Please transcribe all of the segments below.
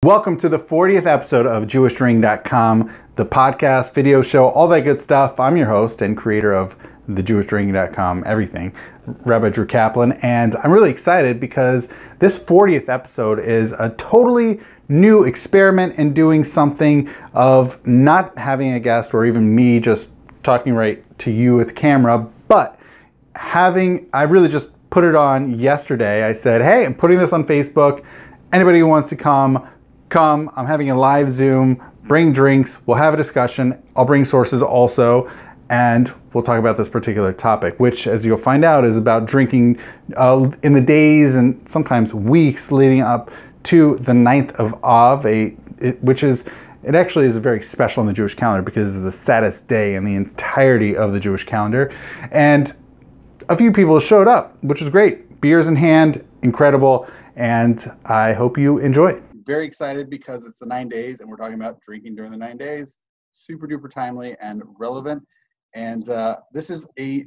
Welcome to the 40th episode of JewishDrinking.com, the podcast, video show, all that good stuff. I'm your host and creator of the JewishDrinking.com everything, Rabbi Drew Kaplan, and I'm really excited because this 40th episode is a totally new experiment in doing something of not having a guest or even me just talking right to you with camera, but I really just put it on yesterday. I said, hey, I'm putting this on Facebook. Anybody who wants to come. I'm having a live Zoom, bring drinks, we'll have a discussion, I'll bring sources also, and we'll talk about this particular topic, which, as you'll find out, is about drinking in the days and sometimes weeks leading up to the 9th of Av, it actually is very special in the Jewish calendar because it's the saddest day in the entirety of the Jewish calendar. And a few people showed up, which is great. Beers in hand, incredible, and I hope you enjoy. Very excited because it's the 9 days and we're talking about drinking during the 9 days. Super duper timely and relevant. And this is a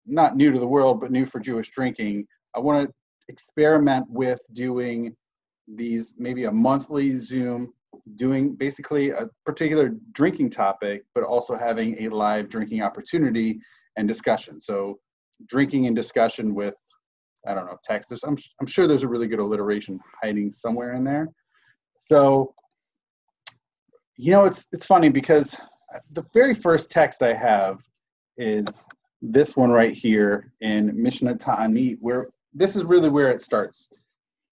not new to the world, but new for Jewish drinking. I want to experiment with doing these, maybe a monthly Zoom, doing basically a particular drinking topic, but also having a live drinking opportunity and discussion. So drinking and discussion with, I don't know, text. I'm sure there's a really good alliteration hiding somewhere in there. So, it's funny because the very first text I have is this one right here in Mishnah Ta'anit, where this is really where it starts.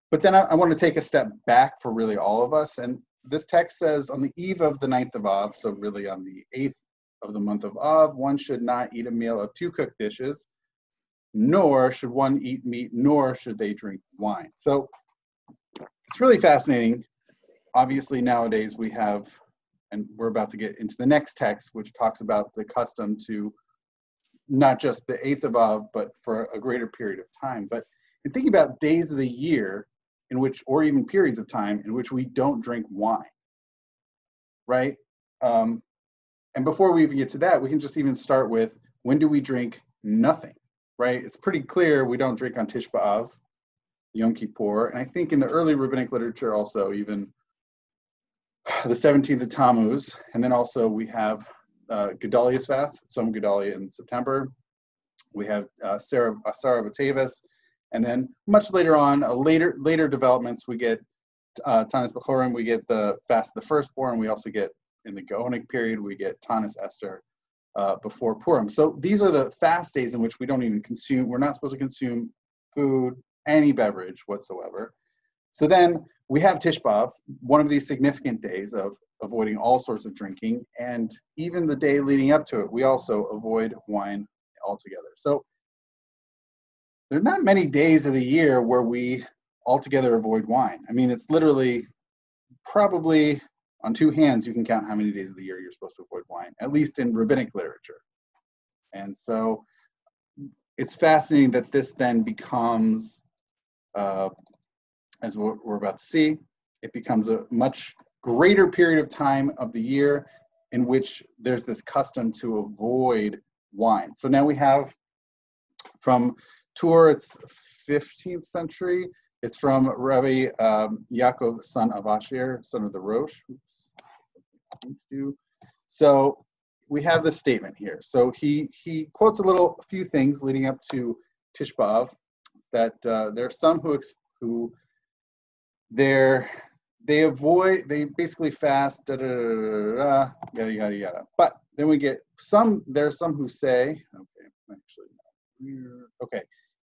But then I want to take a step back for really all of us. And this text says, on the eve of the 9th of Av, so really on the 8th of the month of Av, one should not eat a meal of 2 cooked dishes, nor should one eat meat, nor should they drink wine. So it's really fascinating. Obviously, nowadays we have, and we're about to get into the next text, which talks about the custom to not just the 8th of Av, but for a greater period of time. But in thinking about days of the year in which, or even periods of time in which we don't drink wine, right? And before we even get to that, we can just even start with, when do we drink nothing? Right? It's pretty clear we don't drink on Tishbaf, Yom Kippur, and I think in the early rabbinic literature also even the 17th of Tammuz, and then also we have Gedaliah's fast, Tzom Gedalia in September. We have Asara B'Teves, and then much later on, later developments, we get Tanis B'chorim, we get the fast of the firstborn, we also get, in the Gaonic period, we get Tanis Esther, before Purim. So these are the fast days in which we don't even consume, we're not supposed to consume food, any beverage whatsoever. So then we have Tishbaf, one of these significant days of avoiding all sorts of drinking, and even the day leading up to it, we also avoid wine altogether. So there's not many days of the year where we altogether avoid wine. I mean, it's literally probably on 2 hands, you can count how many days of the year you're supposed to avoid wine, at least in rabbinic literature. And so it's fascinating that this then becomes, as we're about to see, it becomes a much greater period of time of the year in which there's this custom to avoid wine. So now we have from Tur, it's 15th century. It's from Rabbi Yaakov, son of Asher, son of the Rosh. So we have this statement here. So he quotes a few things leading up to Tishbaf, that there are some who they basically fast, yada yada yada. But then we get there's some who say, okay,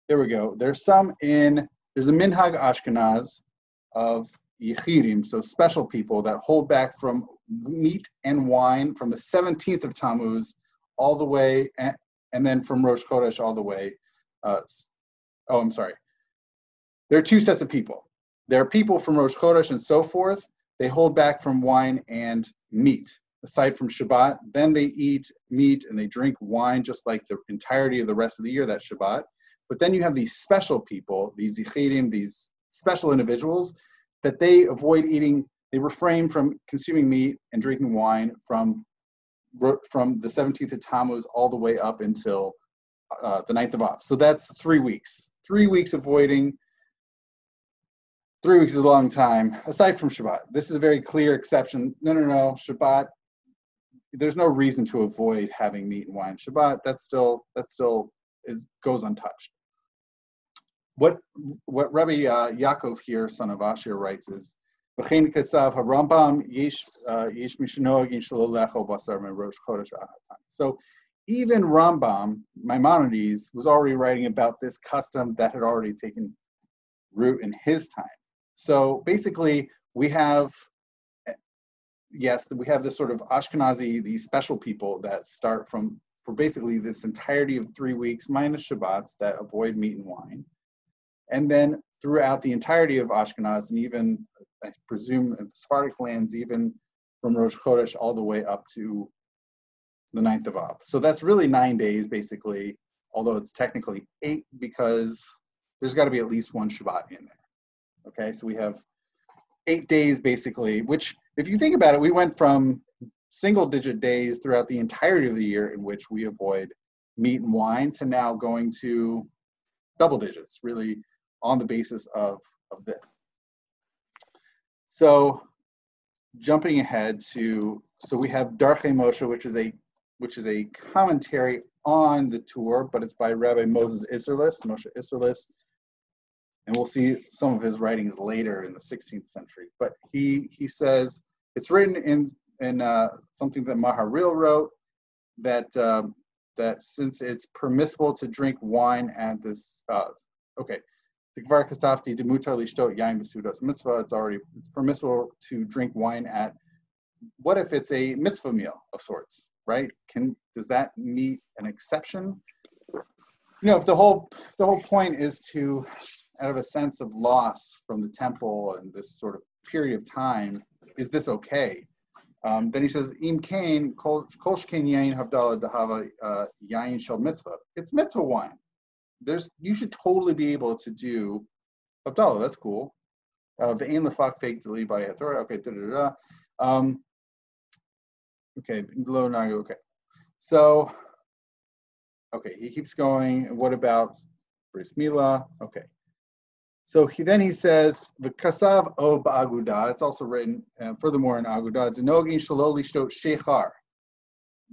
there we go. There's a Minhag Ashkenaz of Yechidim, so special people that hold back from meat and wine from the 17th of Tammuz all the way, and then from Rosh Chodesh all the way. I'm sorry. There are 2 sets of people. There are people from Rosh Chodesh and so forth. They hold back from wine and meat, aside from Shabbat. Then they eat meat and they drink wine just like the entirety of the rest of the year, that's Shabbat. But then you have these special people, these Yechidim, these special individuals, that they avoid eating, they refrain from consuming meat and drinking wine from the 17th of Tammuz all the way up until the 9th of Av. So that's 3 weeks. 3 weeks avoiding 3 weeks is a long time, aside from Shabbat. This is a very clear exception. No, Shabbat, there's no reason to avoid having meat and wine. Shabbat, that still goes untouched. What Rabbi Yaakov here, son of Asher, writes is, "V'chein kasav harambam yesh mishnogin shalolecho basar me Rosh Chodesh Av." So even Rambam, Maimonides, was already writing about this custom that had already taken root in his time. So basically, we have this sort of Ashkenazi, these special people that start for basically this entirety of 3 weeks, minus Shabbats, that avoid meat and wine. And then throughout the entirety of Ashkenaz, and even, I presume, in the Sephardic lands, even from Rosh Chodesh all the way up to the 9th of Av. So that's really 9 days, basically, although it's technically 8 because there's got to be at least one Shabbat in there. Okay, so we have 8 days, basically, which, if you think about it, we went from single-digit days throughout the entirety of the year in which we avoid meat and wine to now going to double digits, really, on the basis of this. So jumping ahead so we have Darchei Moshe, which is a commentary on the Torah, but it's by Rabbi Moses Isserlis, Moshe Isserlis, and we'll see some of his writings later in the 16th century. But he says it's written in something that Maharil wrote, that since it's permissible to drink wine at this it's permissible to drink wine at, what if it's a mitzvah meal of sorts, right? Does that meet an exception? If the whole point is to, out of a sense of loss from the temple and this sort of period of time, is this okay? Then he says, Im kain kol shkein yain havdalah dahava yain shel mitzvah. It's mitzvah wine. You should totally be able to do havdalah. That's cool. Ve'ein lefak fake deli by hatorah. Okay, Okay, okay. So, okay, he keeps going. What about bris milah? Okay. So he says, "V'kasav o ba'agudah." It's also written, furthermore in Agudah, "Denogin shelo lishtot shechar."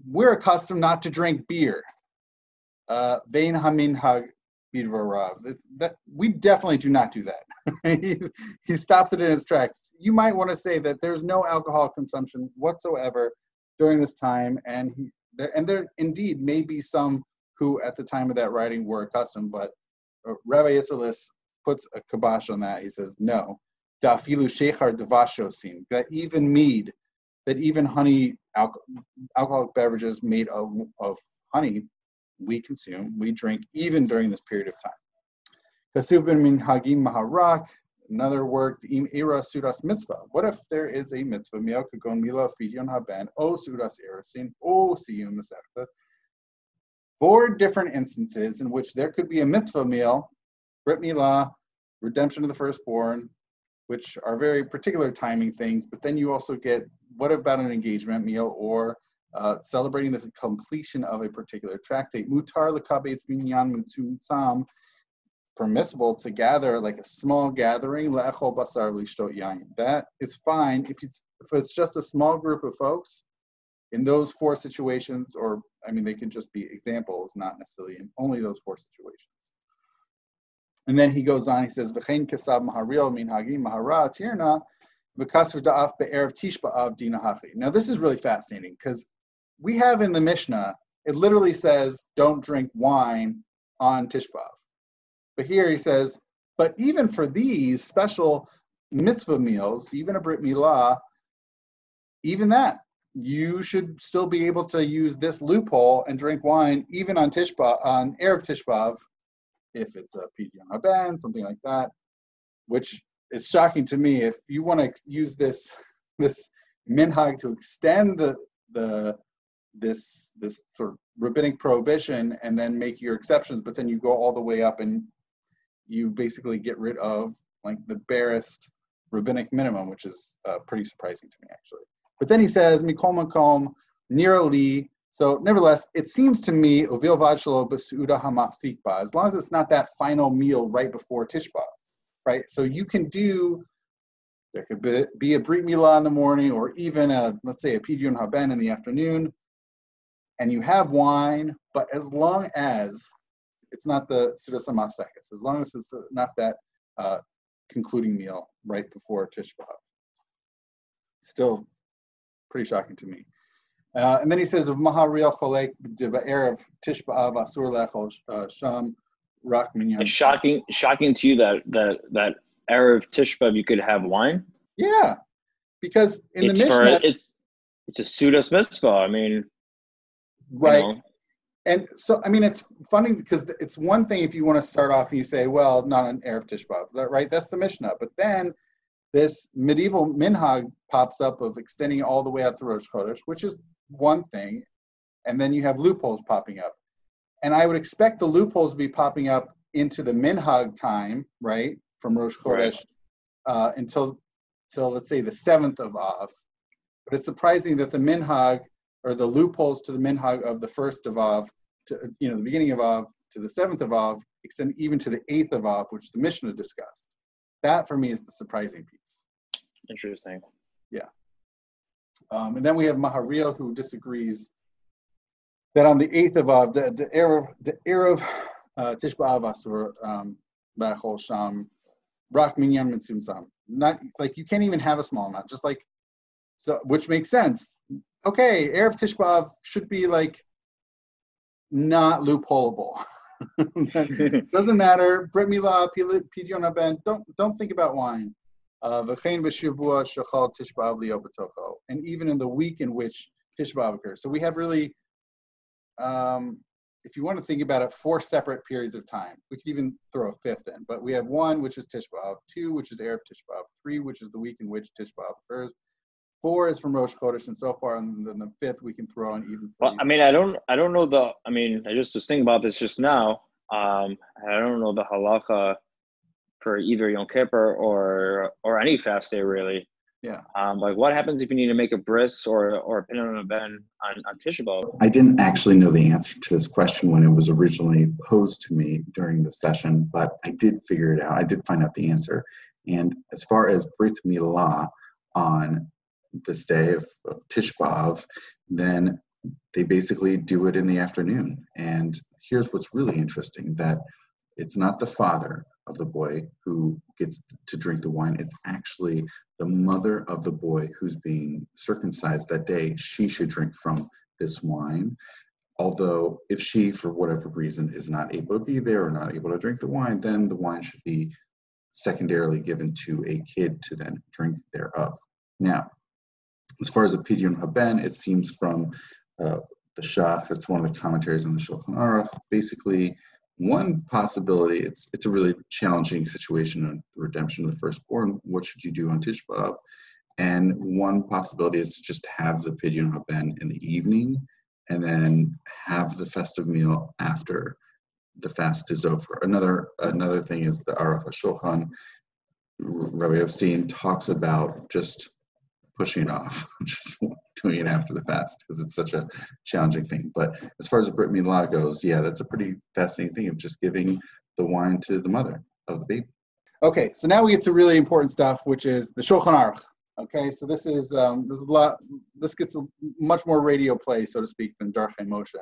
We're accustomed not to drink beer. Vein haminhag bidvarav. We definitely do not do that. He stops it in his tracks. You might want to say that there's no alcohol consumption whatsoever during this time, and there indeed may be some who at the time of that writing were accustomed, but Rabbi Yisraelis puts a kibosh on that. He says, no, dafilu shechar devashosin, that even mead, that even honey, alcoholic beverages made of honey, we drink even during this period of time. Kasuv ben minhagim maharak, another work, im era sudas mitzvah. What if there is a mitzvah, miel kagon mila fidyon haben, o sudas erasin, o siyum masechta? 4 different instances in which there could be a mitzvah meal, Brit Milah, redemption of the firstborn, which are very particular timing things, but then you also get, what about an engagement meal or celebrating the completion of a particular tractate? Mutar l'kabetz binyan mutzum, permissible to gather like a small gathering, le'echol basar l'ishtot yain. That is fine if it's just a small group of folks in those 4 situations, or they can just be examples, not necessarily in only those 4 situations. And then he goes on, he says, V'chein kesab maharil min hagim mahara tirna v'kasv da'af be'erev Tishbaf dina hachi. Now this is really fascinating because we have in the Mishnah, it literally says, don't drink wine on Tishbaf. But here he says, but even for these special mitzvah meals, even a Brit Milah, even that, you should still be able to use this loophole and drink wine even on Tishbaf, on Erev Tishbaf, if it's a Pidyon Haben, something like that, which is shocking to me. If you want to use this minhag to extend this sort of rabbinic prohibition and then make your exceptions, but then you go all the way up and you basically get rid of like the barest rabbinic minimum, which is pretty surprising to me actually. But then he says, Mikol Makom, Nira Li. So nevertheless, it seems to me, as long as it's not that final meal right before Tishbaf. right? So you can there could be a Brit Milah in the morning, or even let's say a Pidyon Haben in the afternoon, and you have wine, but as long as it's not the Sudas HaMafsekes, as long as it's not that concluding meal right before Tishbaf. Still pretty shocking to me. And then he says, of Mahariel Cholek Erev Tishbaf Asur Lechol Sham Rak Minyan. It's shocking to you that Erev Tishbaf you could have wine? Yeah, because in the Mishnah, it's a Sudas mitzvah. I mean, right. You know. And so, I mean, it's funny because it's one thing if you want to start off and you say, well, not an Erev Tishbaf, right? That's the Mishnah. But then this medieval minhag pops up of extending all the way out to Rosh Chodesh, which is one thing. And then you have loopholes popping up. And I would expect the loopholes to be popping up into the minhag time, right? From Rosh Chodesh until let's say the 7th of Av. But it's surprising that the minhag, or the loopholes to the minhag of the 1st of Av, to the beginning of Av to the 7th of Av, extend even to the 8th of Av, which the Mishnah discussed. That for me is the surprising piece. Interesting. Yeah. And then we have Mahariel, who disagrees that on the 8th of Av, the Erev Tishbaf Asur Lechol Sham Rak Minyan Mitzum Sam. Not like you can't even have a small amount, just like so, which makes sense. Okay, Erev Tishbaf should be like not loopholeable. Doesn't matter. Brit Milah, Pidyon Haben. Don't think about wine. V'chein b'shavua shachal Tishbaf li'o b'tocho. And even in the week in which Tishbaf occurs. So we have really, if you want to think about it, 4 separate periods of time. We could even throw a 5th in. But we have 1, which is Tishbaf, 2, which is Erev Tishbaf, 3, which is the week in which Tishbaf occurs. 4 is from Rosh Chodesh, and so far, and then the 5th we can throw in even. Well, I mean, I don't know I just was thinking about this just now. I don't know the halacha for either Yom Kippur or any fast day really. Yeah. Like what happens if you need to make a bris or a Pidyon Haben on Tishbaf? I didn't actually know the answer to this question when it was originally posed to me during the session, but I did figure it out. I did find out the answer. And as far as Brit Milah on this day of Tishbaf, then they basically do it in the afternoon. And here's what's really interesting, that it's not the father of the boy who gets to drink the wine. It's actually the mother of the boy who's being circumcised that day. She should drink from this wine. Although if she, for whatever reason, is not able to be there or not able to drink the wine, then the wine should be secondarily given to a kid to then drink thereof. Now, as far as a Pidyon Haben, it seems from the Shach, it's one of the commentaries on the Shulchan Aruch. Basically, one possibility, it's a really challenging situation on the redemption of the firstborn. What should you do on Tishbaf? And one possibility is to just have the Pidyon Haben in the evening and then have the festive meal after the fast is over. Another thing is the Aruch HaShulchan. Rabbi Epstein talks about just pushing it off, just doing it after the fast because it's such a challenging thing. But as far as the Brit Milah goes, yeah, that's a pretty fascinating thing of just giving the wine to the mother of the baby. Okay, so now we get to really important stuff, which is the Shulchan Aruch. Okay, so this is this gets a much more radio play, so to speak, than Darchei Moshe. A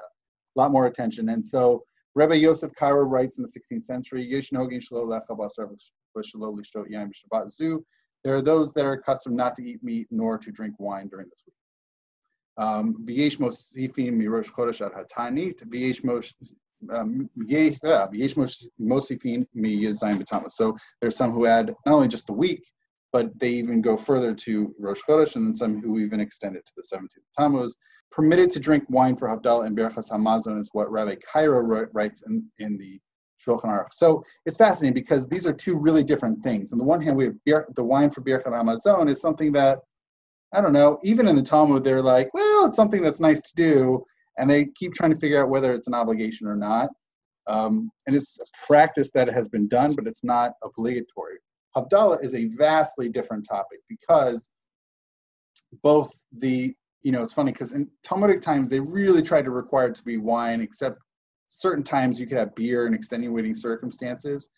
lot more attention. And so Rebbe Yosef Karo writes in the 16th century, Yesh nogin shelo lecha basar v'shelo lishtot yain b'shabbat zu. There are those that are accustomed not to eat meat nor to drink wine during this week. V'yesh mosifin mirosh chodesh ad hatanit, v'yesh mosifin mi yizayim b'tammuz. So there's some who add not only just the week, but they even go further to Rosh Chodesh, and then some who even extend it to the 17th Tammuz. Permitted to drink wine for Havdalah and Berachas Hamazon is what Rabbi Cairo writes in the Shulchan Aruch. So it's fascinating because these are two really different things. On the one hand, we have the wine for Berachas Hamazon is something that, I don't know, even in the Talmud, they're like, well, it's something that's nice to do, and they keep trying to figure out whether it's an obligation or not. And it's a practice that has been done, but it's not obligatory. Havdalah is a vastly different topic because both it's funny because in Talmudic times, they really tried to require it to be wine, except certain times you could have beer in extenuating circumstances.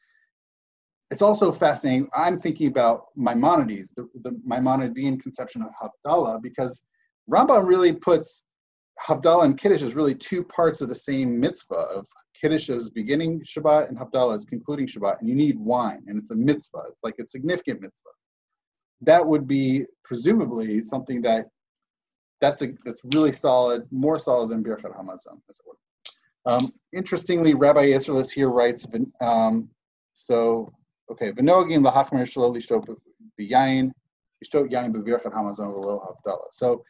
it's also fascinating. I'm thinking about Maimonides, the Maimonidean conception of Havdalah, because Rambam really puts Havdalah and Kiddush as really two parts of the same mitzvah. Of Kiddush is beginning Shabbat and Havdalah is concluding Shabbat, and you need wine, and it's a mitzvah. It's like a significant mitzvah. That would be presumably something that's really solid, more solid than Birkat Hamazon. Interestingly, Rabbi Yisraelis here writes, V'nogin lahachmer shelo lishtot b'yayin, lishtot yayin b'Birkat Hamazon v'lo Havdalah. So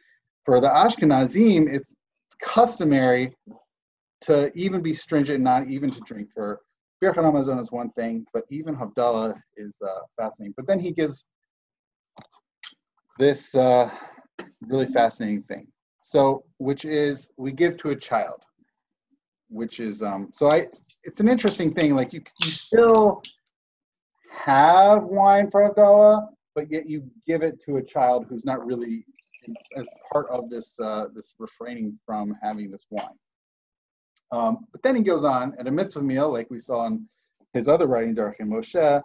for the Ashkenazim, it's customary to even be stringent, not even to drink. For Birkat Hamazon is one thing, but even Havdalah is fascinating. But then he gives this really fascinating thing. So, which is we give to a child, which is it's an interesting thing. Like you still have wine for Havdalah, but yet you give it to a child who's not really as part of this this refraining from having this wine. But then he goes on at a mitzvah meal, like we saw in his other writing, Darach Moshe.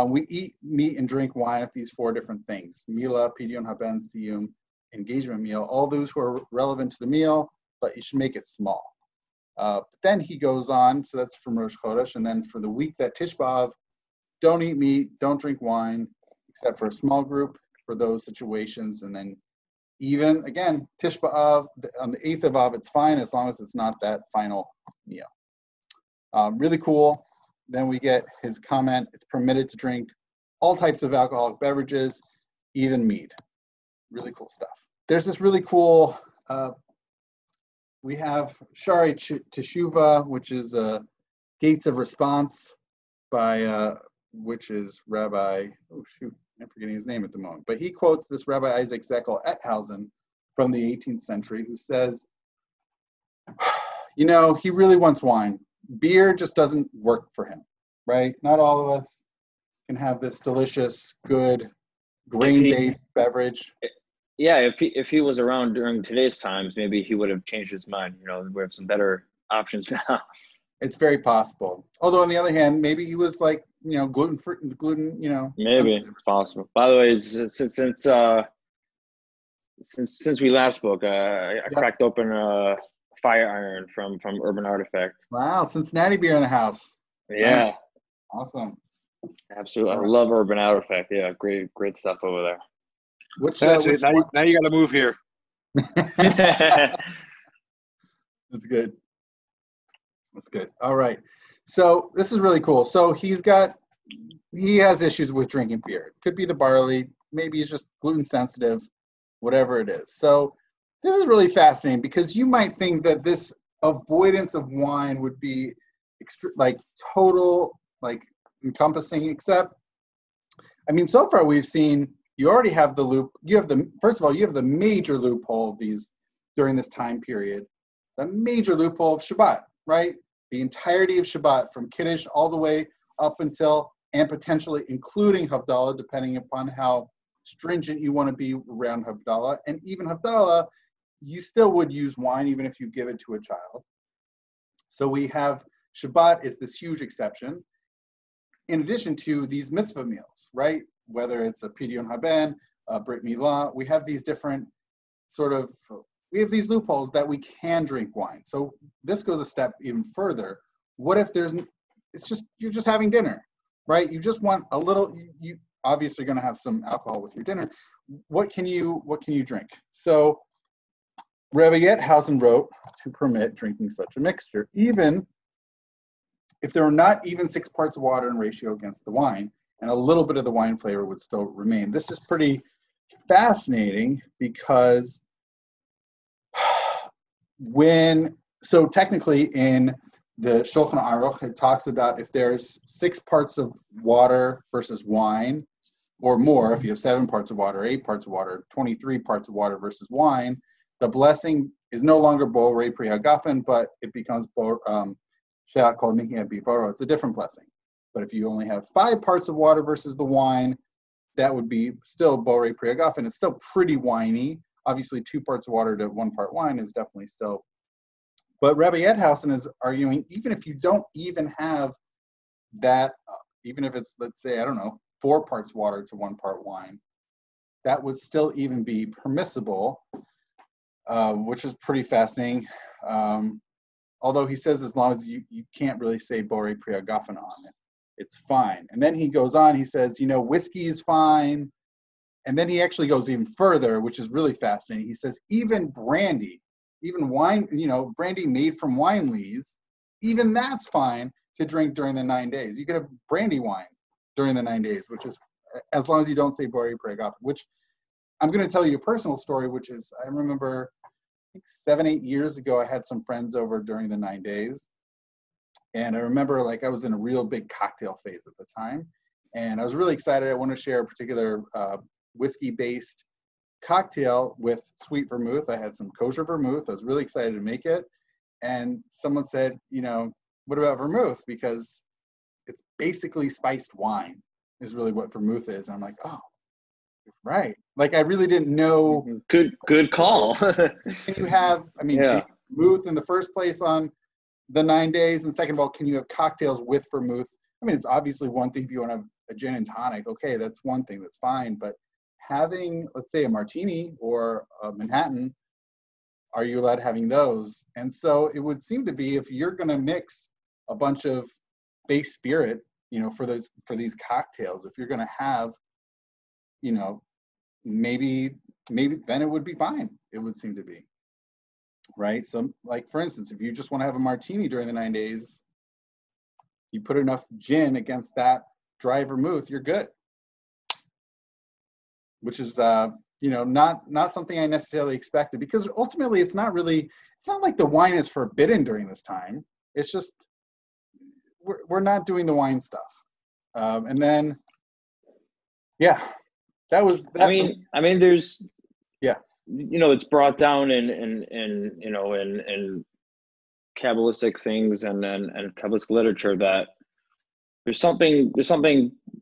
We eat meat and drink wine at these four different things: Mila, Pidyon Haben, Siyum, engagement meal. All those who are relevant to the meal, but you should make it small. But then he goes on, so that's from Rosh Chodesh, and then for the week that Tishbaf, don't eat meat, don't drink wine, except for a small group for those situations. And then even, again, Tishbaf, on the 8th of Av, it's fine as long as it's not that final meal. Really cool. Then we get his comment, it's permitted to drink all types of alcoholic beverages, even mead. Really cool stuff. There's this really cool, we have Shari Teshuva, which is Gates of Response by, which is Rabbi, oh shoot, I'm forgetting his name at the moment, but he quotes this Rabbi Isaac Zekel Etthausen from the 18th century who says, you know, he really wants wine. Beer just doesn't work for him, right? Not all of us can have this delicious, good, grain-based beverage. Yeah, if he was around during today's times, maybe he would have changed his mind. You know, we have some better options now. It's very possible. Although on the other hand, maybe he was like, you know, gluten, you know. Maybe it's possible. By the way, since we last spoke, I cracked open a fire iron from Urban Artifact. Wow, Cincinnati beer in the house. Yeah. Nice. Awesome. Absolutely. I love Urban Artifact. Yeah, great stuff over there. That's it. Now you got to move here. That's good. That's good. All right. So this is really cool. So he has issues with drinking beer. It could be the barley. Maybe he's just gluten sensitive, whatever it is. So this is really fascinating because you might think that this avoidance of wine would be total, encompassing, except, I mean, so far we've seen you already have the loop. First of all, you have the major loophole of these during this time period, the major loophole of Shabbat, right? The entirety of Shabbat from Kiddush all the way up until and potentially including Havdalah, depending upon how stringent you want to be around Havdalah. And even Havdalah, you still would use wine even if you give it to a child. So we have Shabbat is this huge exception. In addition to these mitzvah meals, right? Whether it's a Pidyon Haben, a Brit Milah, we have these different we have these loopholes that we can drink wine. So this goes a step even further. What if you're just having dinner, right? You just want a little, you obviously going to have some alcohol with your dinner. What can you drink? So Rabbi Etthausen wrote to permit drinking such a mixture, even if there were not even 6 parts of water in ratio against the wine, and a little bit of the wine flavor would still remain. This is pretty fascinating because so technically in the Shulchan Aruch, it talks about if there's 6 parts of water versus wine, or more, if you have 7 parts of water, 8 parts of water, 23 parts of water versus wine, the blessing is no longer Bo Rei Pri Hagafen, but it becomes She'at Kol Nihya Bivoro. It's a different blessing. But if you only have 5 parts of water versus the wine, that would be still Bo Rei Pri Hagafen. It's still pretty winey. Obviously, 2 parts of water to 1 part wine is definitely still. But Rabbi Etthausen is arguing, even if you don't even have that even if it's, let's say, I don't know, 4 parts water to 1 part wine, that would still even be permissible, which is pretty fascinating. Although he says as long as you can't really say Borei Pri Hagafen on it, it's fine. And then he goes on, he says, whiskey is fine. And then he actually goes even further, which is really fascinating. He says even brandy, even wine, brandy made from wine lees, even that's fine to drink during the 9 days. You could have brandy wine during the 9 days, which is as long as you don't say Borei Pri Hagafen, which I'm going to tell you a personal story, which is I remember I think 7-8 years ago, I had some friends over during the 9 days. And I remember I was in a real big cocktail phase at the time. And I was really excited. I want to share a particular whiskey-based cocktail with sweet vermouth. I had some kosher vermouth. I was really excited to make it. And someone said, what about vermouth? Because it's basically spiced wine is really what vermouth is. And I'm like, oh, right. I really didn't know. Good call. Can you have, vermouth in the first place on the 9 days? And second of all, can you have cocktails with vermouth? It's obviously one thing if you want to have a gin and tonic. Okay, that's one thing, that's fine. But having, let's say, a martini or a Manhattan, are you allowed having those? And so it would seem to be if you're going to mix a bunch of base spirit, for these cocktails, if you're going to have, maybe then it would be fine. It would seem to be, right? So for instance, if you just want to have a martini during the 9 days, you put enough gin against that dry vermouth, you're good. Which is, not something I necessarily expected, because ultimately it's not like the wine is forbidden during this time. It's just, we're not doing the wine stuff. And then, yeah, there's, yeah. It's brought down in Kabbalistic things and Kabbalistic literature that there's something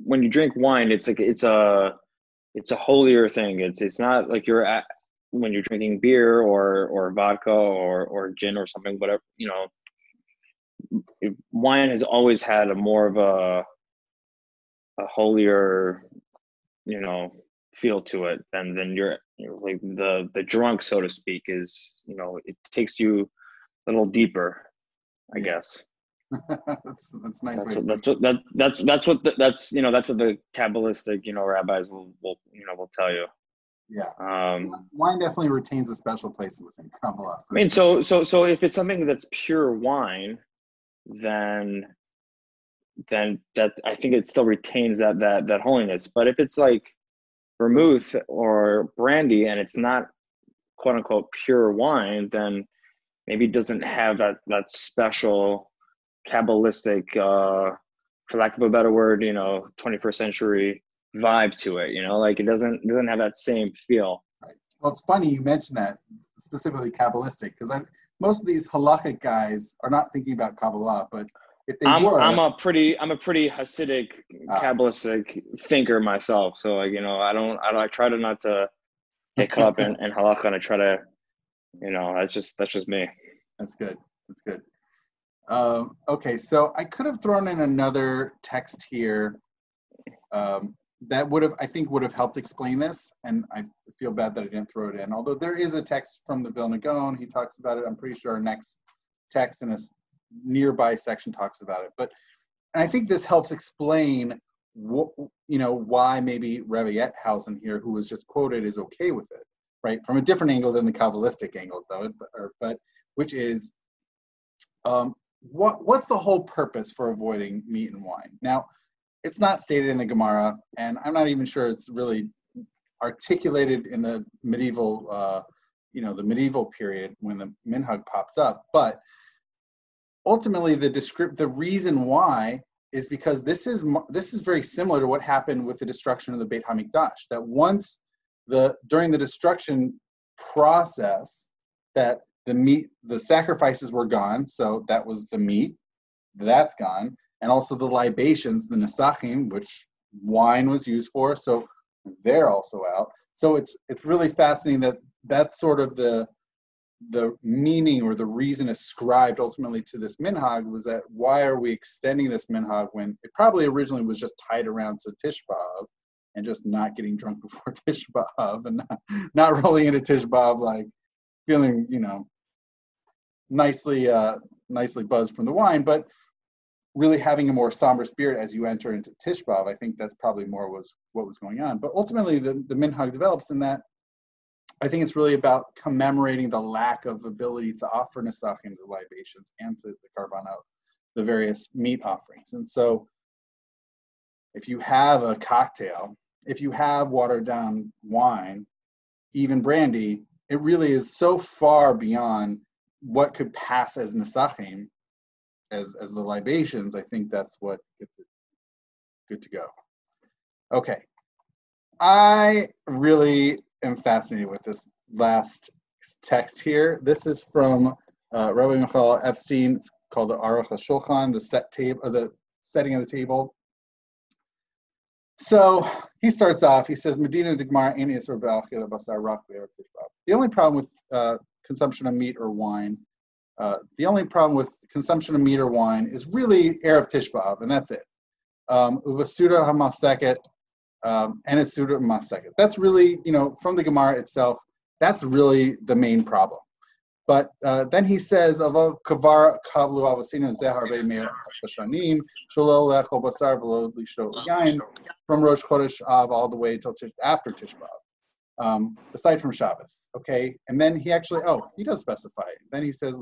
when you drink wine, it's a holier thing. It's not like when you're drinking beer or vodka or gin or something, whatever, wine has always had a more of a holier, feel to it than you're like the drunk, so to speak, is, it takes you a little deeper, I guess. that's nice. That's what the Kabbalistic, rabbis will tell you. Yeah. Wine definitely retains a special place within Kabbalah. So if it's something that's pure wine, then that, I think it still retains that holiness. But if it's like vermouth or brandy and it's not quote unquote pure wine, then maybe it doesn't have that special Kabbalistic, for lack of a better word, 21st century vibe to it. It doesn't have that same feel. Right. Well, it's funny you mentioned that, specifically Kabbalistic, because most of these halachic guys are not thinking about Kabbalah, but if they were, I'm a pretty Hasidic Kabbalistic thinker myself. So I try to not to get caught up in halacha, and I try to, that's just me. That's good. Okay, so I could have thrown in another text here that would have helped explain this, and I feel bad that I didn't throw it in. Although there is a text from the Vilna Gaon, he talks about it. I'm pretty sure our next text in a nearby section talks about it. But and I think this helps explain why maybe Rebbe Etthausen here, who was just quoted, is okay with it, right? From a different angle than the Kabbalistic angle, though, but which is what's the whole purpose for avoiding meat and wine? Now, it's not stated in the Gemara, and I'm not even sure it's really articulated in the medieval, the medieval period when the minhag pops up. But ultimately, the reason why is because this is very similar to what happened with the destruction of the Beit HaMikdash. That once during the destruction process, that the sacrifices were gone, so that was the meat, that's gone, and also the libations, the nesachim, which wine was used for, so they're also out. So it's really fascinating that that's sort of the the meaning or the reason ascribed ultimately to this minhag was that why are we extending this minhag when it probably originally was just tied around to Tishbaf and just not getting drunk before Tishbaf and not rolling into Tishbaf like feeling, you know, nicely buzzed from the wine, but really having a more somber spirit as you enter into Tishbaf. I think that's probably more was what was going on. But ultimately the minhag develops in that I think it's really about commemorating the lack of ability to offer nesachim, the libations, and to the karbanot, the various meat offerings. And so if you have a cocktail, if you have watered down wine, even brandy, it really is so far beyond what could pass as nesachim, as the libations. I think that's what gets it good to go. Okay. I really am fascinated with this last text here. This is from Rabbi Michael Epstein. It's called the Aruch HaShulchan, the setting of the table. So he starts off, he says, Medina Digmar Ani Yisur B'Achil Basar Rak B'Erev Tishbaf. The only problem with consumption of meat or wine, is really Erev Tishbaf, and that's it. Uvasuda HaMafseket, and it's Suda Mafseket. That's really, you know, from the Gemara itself, that's really the main problem. But then he says, from Rosh Chodesh Av all the way till after Tishbaf, aside from Shabbos. Okay, and then he actually, he does specify. Then he says,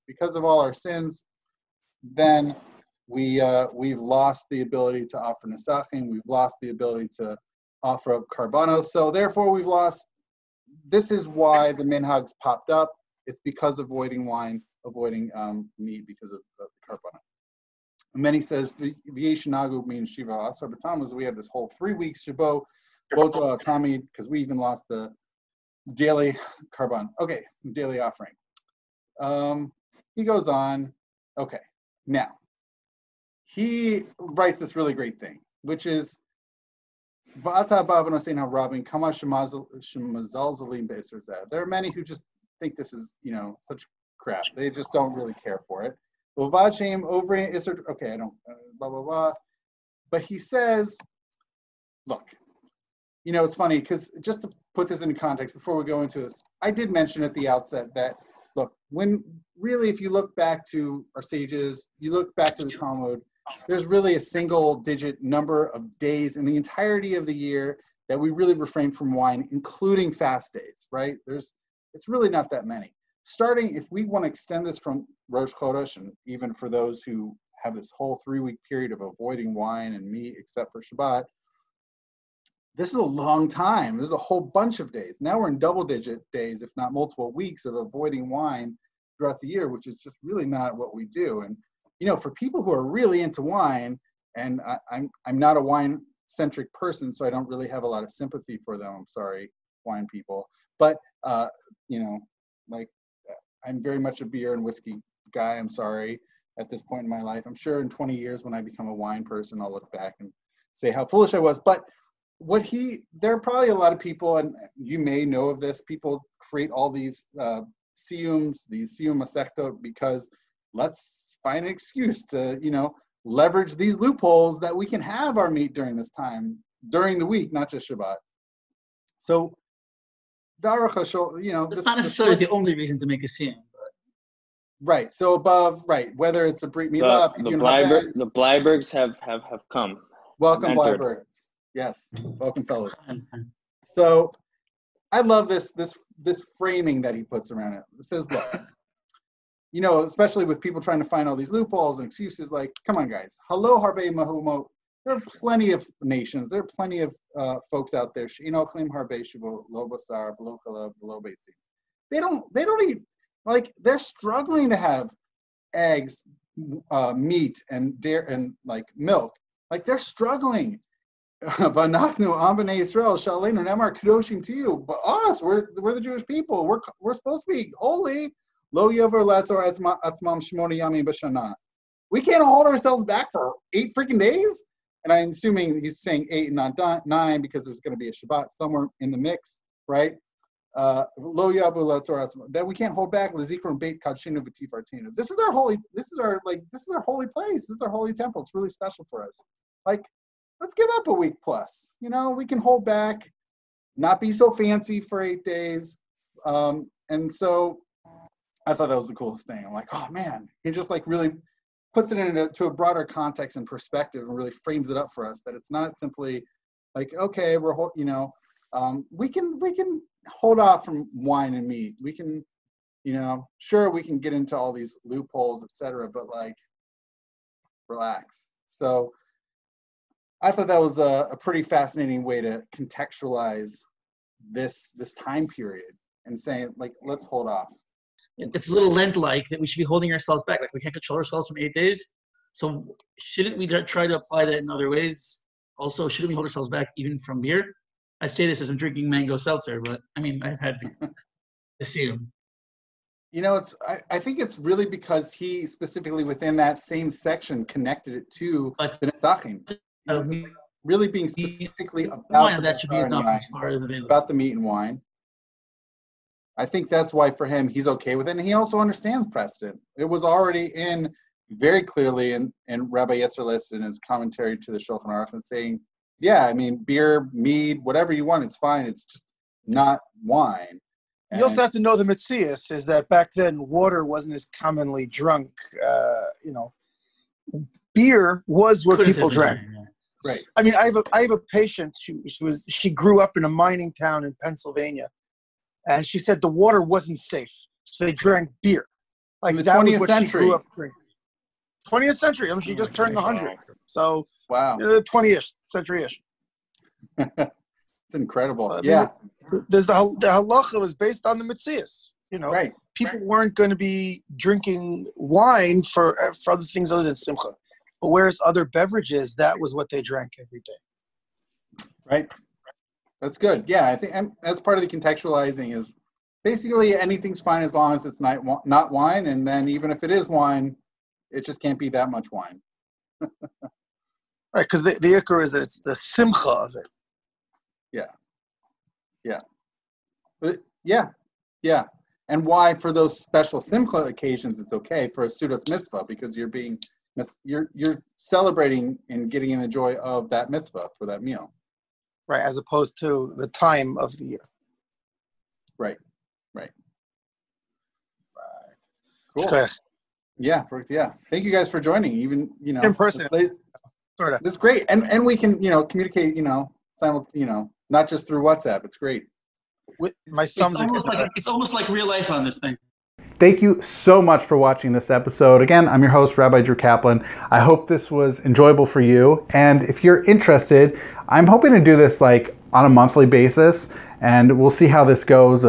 because of all our sins, then we've lost the ability to offer nesachim. We've lost the ability to offer up karbanos. So therefore, we've lost. This is why the minhags popped up. It's because of avoiding wine, avoiding meat because of the karbanos. And then he says, "V'yeshinagu means shiva asar b'tammuz." We have this whole 3 weeks shabo boto tamid because we even lost the daily karban. Okay, daily offering. He goes on. Okay, now. He writes this really great thing, which is there are many who just think this is, you know, such crap. They just don't really care for it. Okay, I don't, blah, blah, blah. But he says, look, you know, it's funny because just to put this into context before we go into this, I did mention at the outset that, look, when really, if you look back to our sages, you look back to the Talmud, there's really a single digit number of days in the entirety of the year that we really refrain from wine, including fast days, right? It's really not that many. Starting, if we want to extend this from Rosh Chodesh, and even for those who have this whole 3 week period of avoiding wine and meat, except for Shabbat, this is a long time. This is a whole bunch of days. Now we're in double digit days, if not multiple weeks of avoiding wine throughout the year, which is just really not what we do. And you know, for people who are really into wine, and I'm not a wine-centric person, so I don't really have a lot of sympathy for them. I'm sorry, wine people. But, you know, like, I'm very much a beer and whiskey guy. I'm sorry at this point in my life. I'm sure in 20 years when I become a wine person, I'll look back and say how foolish I was. But there are probably a lot of people, and you may know of this, people create all these siyum masechtot because let's find an excuse to, you know, leverage these loopholes that we can have our meat during this time, during the week, not just Shabbat. So, you know, that's not necessarily the only reason to make a siyum. Right. So above, right, whether it's a Brit Milah, the Bleibergs have come. Welcome, Bleibergs. Yes, welcome, fellows. So, I love this framing that he puts around it. It says, look. You know, especially with people trying to find all these loopholes and excuses, like, come on, guys. Hello, Harbe Mahumo. There are plenty of nations. There are plenty of folks out there. You know, Klim Harbe Shubo, Lobasar, Velochala, Velobetzi. They don't eat, like, they're struggling to have eggs, meat, and dairy, and like milk. Like, they're struggling. Vanachnu Ambane Israel, Shalenu Nemar Kadoshim to you. But us, we're the Jewish people. We're supposed to be holy. Lo yover latzor atzmam shmona yamim b'shana. We can't hold ourselves back for 8 freaking days. And I'm assuming he's saying 8 and not 9 because there's going to be a Shabbat somewhere in the mix, right? lo yavu latzoras, that we can't hold back. L'zikron beit kadshinu v'tifartinu. This is our holy place. This is our holy temple. It's really special for us. Like, let's give up a week plus. You know, we can hold back, not be so fancy for 8 days. And so I thought that was the coolest thing. I'm like, oh man, he just like really puts it into a broader context and perspective and really frames it up for us, that it's not simply like, okay, we can hold off from wine and meat. We can, sure, we can get into all these loopholes, etc., but like, relax. So I thought that was a pretty fascinating way to contextualize this time period and saying, like, let's hold off. It's a little Lent-like that we should be holding ourselves back. Like, we can't control ourselves from 8 days. So shouldn't we try to apply that in other ways? Also, shouldn't we hold ourselves back even from beer? I say this as I'm drinking mango seltzer, but I mean, I've had to assume. I think it's really because he specifically within that same section connected it to the Nesachim. Really being specifically about that should be enough as far as available. About the meat and wine. I think that's why for him, he's okay with it. And he also understands precedent. It was already in very clearly in Rabbi Yisraelis in his commentary to the Shulchan Aruch and saying, yeah, I mean, beer, mead, whatever you want, it's fine. It's just not wine. You also have to know the Metzias is that back then water wasn't as commonly drunk. Beer was what people drank. Right. I mean, I have a patient. She grew up in a mining town in Pennsylvania, and she said the water wasn't safe, so they drank beer. Like that was what she grew up drinking. 20th century. I mean, she just turned 100. So wow, 20th century-ish. It's incredible. There's the halacha was based on the Metzias. Right. People weren't going to be drinking wine for other things other than simcha. But whereas other beverages, that was what they drank every day. Right. That's good. Yeah, I think as part of the contextualizing is basically anything's fine as long as it's not wine, and then even if it is wine, it just can't be that much wine. Right, because the ikar is that it's the simcha of it. Yeah. And why for those special simcha occasions it's okay for a sudas mitzvah, because you're celebrating and getting in the joy of that mitzvah for that meal. Right, as opposed to the time of the year. Right. Cool. Yeah. Thank you guys for joining. Even in person. Sort of. That's great, and we can communicate not just through WhatsApp. It's great. My thumbs it's almost like real life on this thing. Thank you so much for watching this episode. Again, I'm your host, Rabbi Drew Kaplan. I hope this was enjoyable for you. And if you're interested, I'm hoping to do this like on a monthly basis. And we'll see how this goes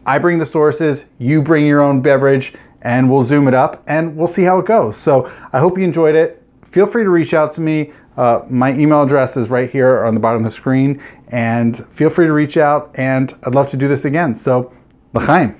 I bring the sources, you bring your own beverage, and we'll zoom it up and we'll see how it goes. So I hope you enjoyed it. Feel free to reach out to me. My email address is right here on the bottom of the screen. And feel free to reach out, and I'd love to do this again. So, l'chaim.